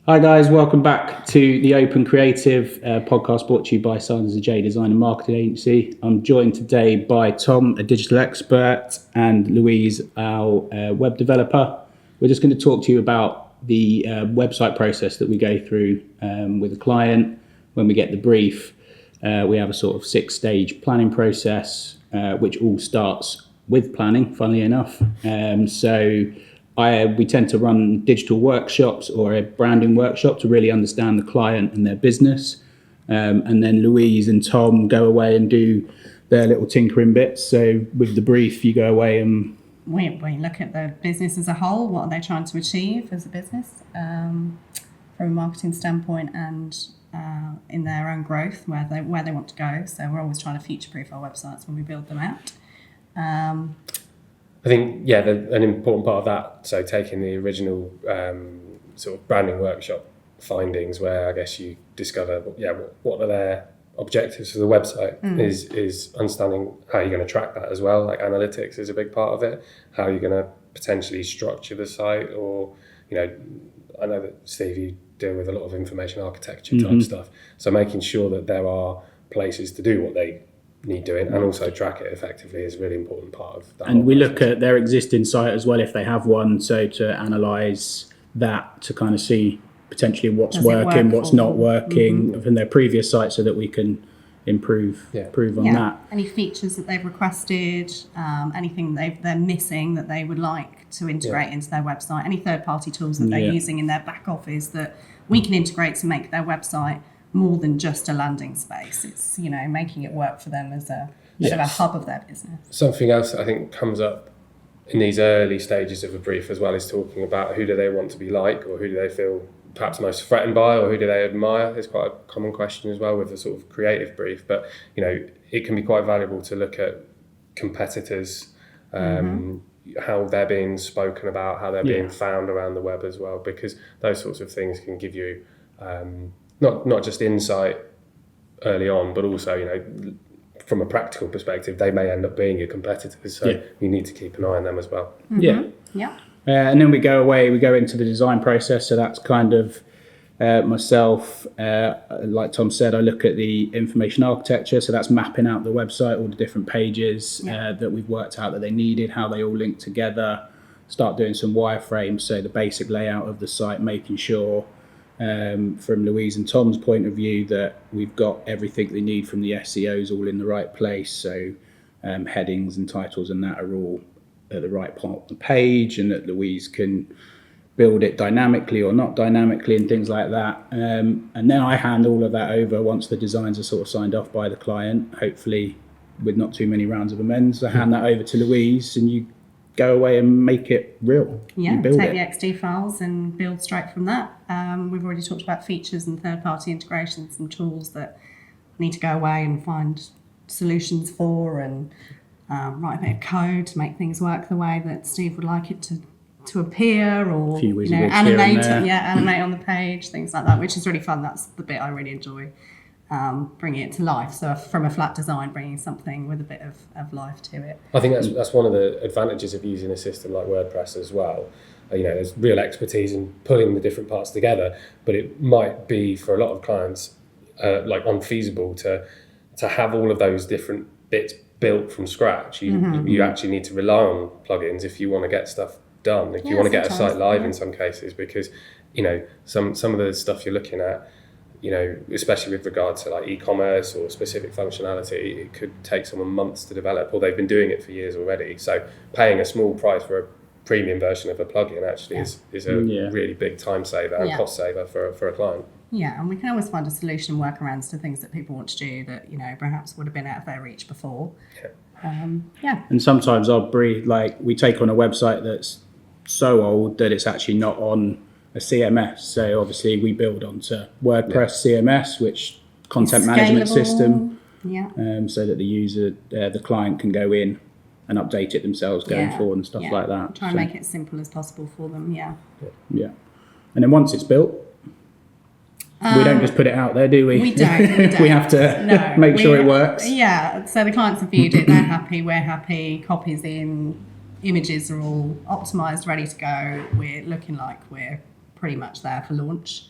Hi guys, welcome back to the Open Creative podcast brought to you by Sanders & J Design and Marketing Agency. I'm joined today by Tom, a digital expert, and Louise, our web developer. We're just going to talk to you about the website process that we go through with a client when we get the brief. We have a sort of 6-stage planning process, which all starts with planning, funnily enough. We tend to run digital workshops or a branding workshop to really understand the client and their business. And then Louise and Tom go away and do their little tinkering bits. So with the brief, you go away and... We look at the business as a whole. What are they trying to achieve as a business from a marketing standpoint and in their own growth, where they want to go. So we're always trying to future-proof our websites when we build them out. I think, an important part of that, so taking the original sort of branding workshop findings where I guess you discover, what are their objectives for the website is understanding how you're going to track that as well. Like analytics is a big part of it, how you're going to potentially structure the site or, I know that Steve, you deal with a lot of information architecture type stuff. So making sure that there are places to do what they need doing and also track it effectively is a really important part of that. And we look at their existing site as well if they have one, so to analyse that to kind of see potentially what's working, what's not working from their previous site so that we can improve on that. Any features that they've requested, anything they're missing that they would like to integrate into their website, any third-party tools that they're using in their back office that we can integrate to make their website more than just a landing space. It's, making it work for them as a sort of a hub of their business. Something else that I think comes up in these early stages of a brief as well is talking about who do they want to be like, or who do they feel perhaps most threatened by, or who do they admire. It's quite a common question as well with a sort of creative brief, but it can be quite valuable to look at competitors, how they're being spoken about, how they're being found around the web as well, because those sorts of things can give you not just insight early on, but also, from a practical perspective, they may end up being your competitors. So you need to keep an eye on them as well. And then we go into the design process. So that's kind of myself, like Tom said, I look at the information architecture. So that's mapping out the website, all the different pages that we've worked out that they needed, how they all link together, start doing some wireframes. So the basic layout of the site, making sure from Louise and Tom's point of view that we've got everything they need from the SEOs all in the right place. So headings and titles and that are all at the right part of the page, and that Louise can build it dynamically or not dynamically and things like that. And then I hand all of that over once the designs are sort of signed off by the client, hopefully with not too many rounds of amends. I hand that over to Louise and you go away and make it real. Take the XD files and build straight from that. We've already talked about features and third-party integrations and tools that need to go away and find solutions for, and write a bit of code to make things work the way that Steve would like it to appear, or animate on the page, things like that, which is really fun. That's the bit I really enjoy. Bringing it to life. So from a flat design, bringing something with a bit of life to it. I think that's one of the advantages of using a system like WordPress as well. There's real expertise in pulling the different parts together, but it might be for a lot of clients unfeasible to have all of those different bits built from scratch. You actually need to rely on plugins if you want to get stuff done, if you want to get a site live in some cases, because some of the stuff you're looking at, especially with regard to like e-commerce or specific functionality, it could take someone months to develop, or they've been doing it for years already. So paying a small price for a premium version of a plugin actually is a really big time saver and cost saver for a client. Yeah, and we can always find a solution, workarounds to things that people want to do that, perhaps would have been out of their reach before. And sometimes we take on a website that's so old that it's actually not on a CMS. So obviously we build onto WordPress CMS, which content management system, so that the user, the client can go in and update it themselves going forward and stuff like that. Try and make it as simple as possible for them. Yeah. And then once it's built, we don't just put it out there, do we? We don't. We have to make sure it works. Yeah. So the clients have viewed it, they're happy, we're happy, copies in, images are all optimized, ready to go. We're looking like we're pretty much there for launch.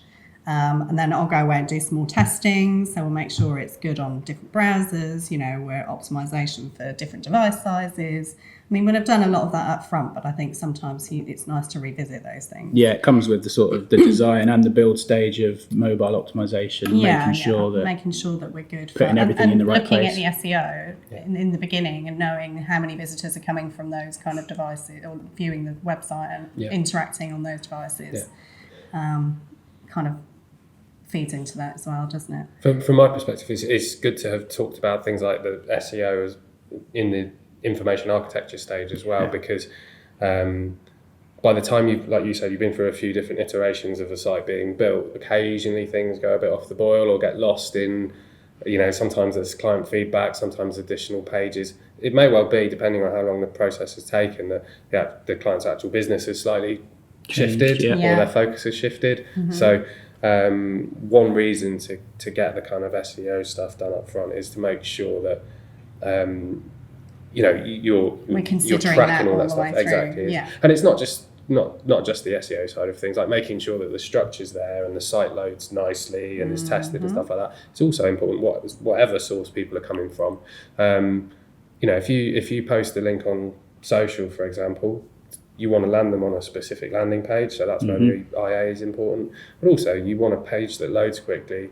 And then I'll go away and do some more testing. So we'll make sure it's good on different browsers. We're optimization for different device sizes. I mean, we'd have done a lot of that up front, but I think sometimes it's nice to revisit those things. Yeah, it comes with the sort of the design and the build stage of mobile optimization, making sure that we're good. Putting everything in the right looking place. at the SEO in the beginning and knowing how many visitors are coming from those kind of devices or viewing the website and interacting on those devices. Kind of feeds into that as well, doesn't it? From my perspective, it's good to have talked about things like the SEO as in the information architecture stage as well, because by the time you've been through a few different iterations of a site being built, occasionally things go a bit off the boil or get lost in, sometimes there's client feedback, sometimes additional pages. It may well be, depending on how long the process has taken, that the client's actual business has slightly shifted or their focus has shifted. So one reason to get the kind of SEO stuff done up front is to make sure that you're tracking all that stuff exactly. And it's not just the SEO side of things, like making sure that the structure's there and the site loads nicely and is tested and stuff like that. It's also important whatever source people are coming from. If you post a link on social, for example, you want to land them on a specific landing page, so that's where the IA is important. But also, you want a page that loads quickly.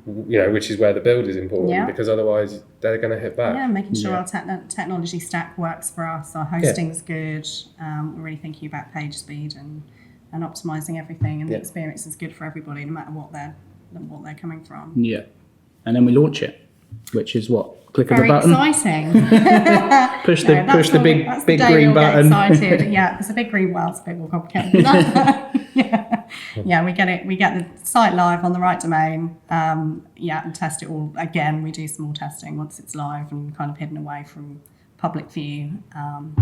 Which is where the build is important, because otherwise they're going to hit back. Yeah, making sure our technology stack works for us, our hosting's good. We're really thinking about page speed and optimizing everything, and the experience is good for everybody, no matter what they're coming from. Yeah, and then we launch it, which is what? Click of the Very button. Exciting. push the big green button. Excited. Yeah, it's a big green. Well, it's a bit more complicated than that. Yeah, we get it. We get the site live on the right domain. And test it all again. We do some more testing once it's live and kind of hidden away from public view. And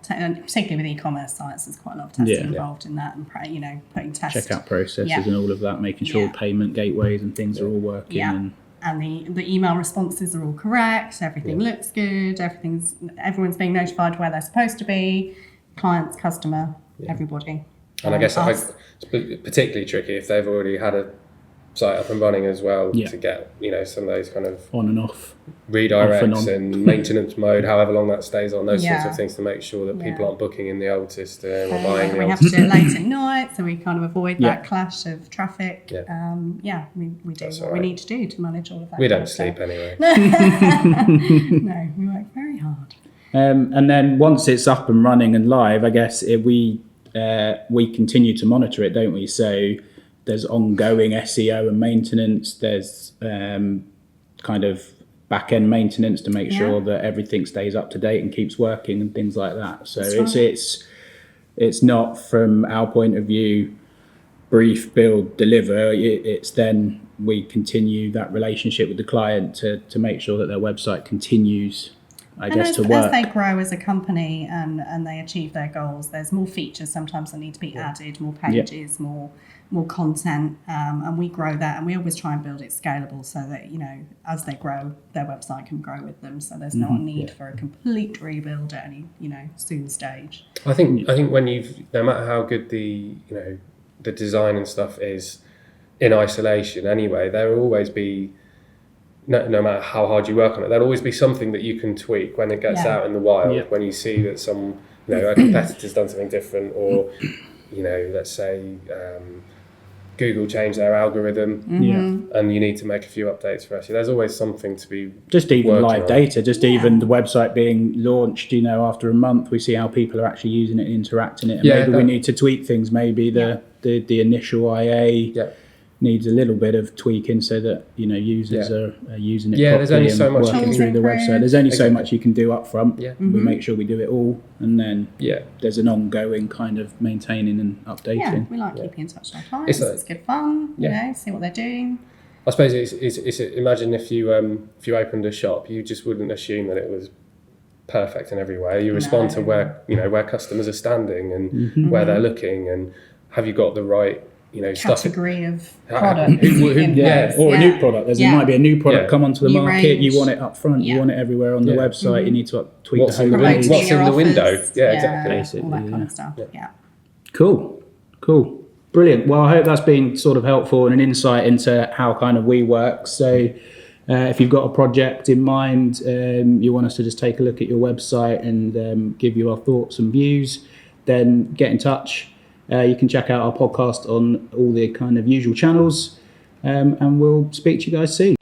particularly with e-commerce sites, there's quite a lot of testing involved in that, and putting tests. Checkout processes and all of that, making sure payment gateways and things are all working. And the email responses are all correct. Everything looks good. Everyone's being notified where they're supposed to be. Clients, customer, everybody. And I guess it's particularly tricky if they've already had a site up and running as well, to get some of those kind of on and off redirects and maintenance mode, however long that stays on, those sorts of things, to make sure that people aren't booking in the old system or buying. We have to do it late at night, so we kind of avoid that clash of traffic. We do what we need to do to manage all of that. We don't sleep anyway. No, we work very hard. And then once it's up and running and live, I guess we continue to monitor it, don't we? So there's ongoing SEO and maintenance. There's kind of back-end maintenance to make sure that everything stays up to date and keeps working and things like that. So it's not, from our point of view, brief, build, deliver. It's then we continue that relationship with the client to make sure that their website continues, to work. As they grow as a company and they achieve their goals, there's more features sometimes that need to be added, more pages, more content, and we grow that, and we always try and build it scalable so that as they grow, their website can grow with them. So there's not a need for a complete rebuild at any soon stage. I think when no matter how good the design and stuff is in isolation anyway, there will always be. No matter how hard you work on it, there'll always be something that you can tweak when it gets out in the wild. When you see that some, a competitor's done something different, or let's say Google changed their algorithm, and you need to make a few updates for SEO. There's always something to be just even live on. data, even the website being launched. After a month, we see how people are actually using it and interacting it, and maybe we need to tweak things. Maybe the initial IA. Needs a little bit of tweaking so that users are using it properly. There's only so much working through the website. There's only so much you can do up front. We make sure we do it all, and then there's an ongoing kind of maintaining and updating. Yeah, we like keeping in touch with our clients. It's good fun. See what they're doing. I suppose it's imagine if you opened a shop, you just wouldn't assume that it was perfect in every way. You respond to where customers are standing and where they're looking, and have you got the right category of product. Or a new product. There might be a new product come onto the new market. Range. You want it up front. You want it everywhere on the website. You need to tweak what's the in homepage. what's in the window. Exactly. Basically, all that kind of stuff. Cool. Brilliant. Well, I hope that's been sort of helpful and an insight into how kind of we work. So if you've got a project in mind, you want us to just take a look at your website and give you our thoughts and views, then get in touch. You can check out our podcast on all the kind of usual channels, and we'll speak to you guys soon.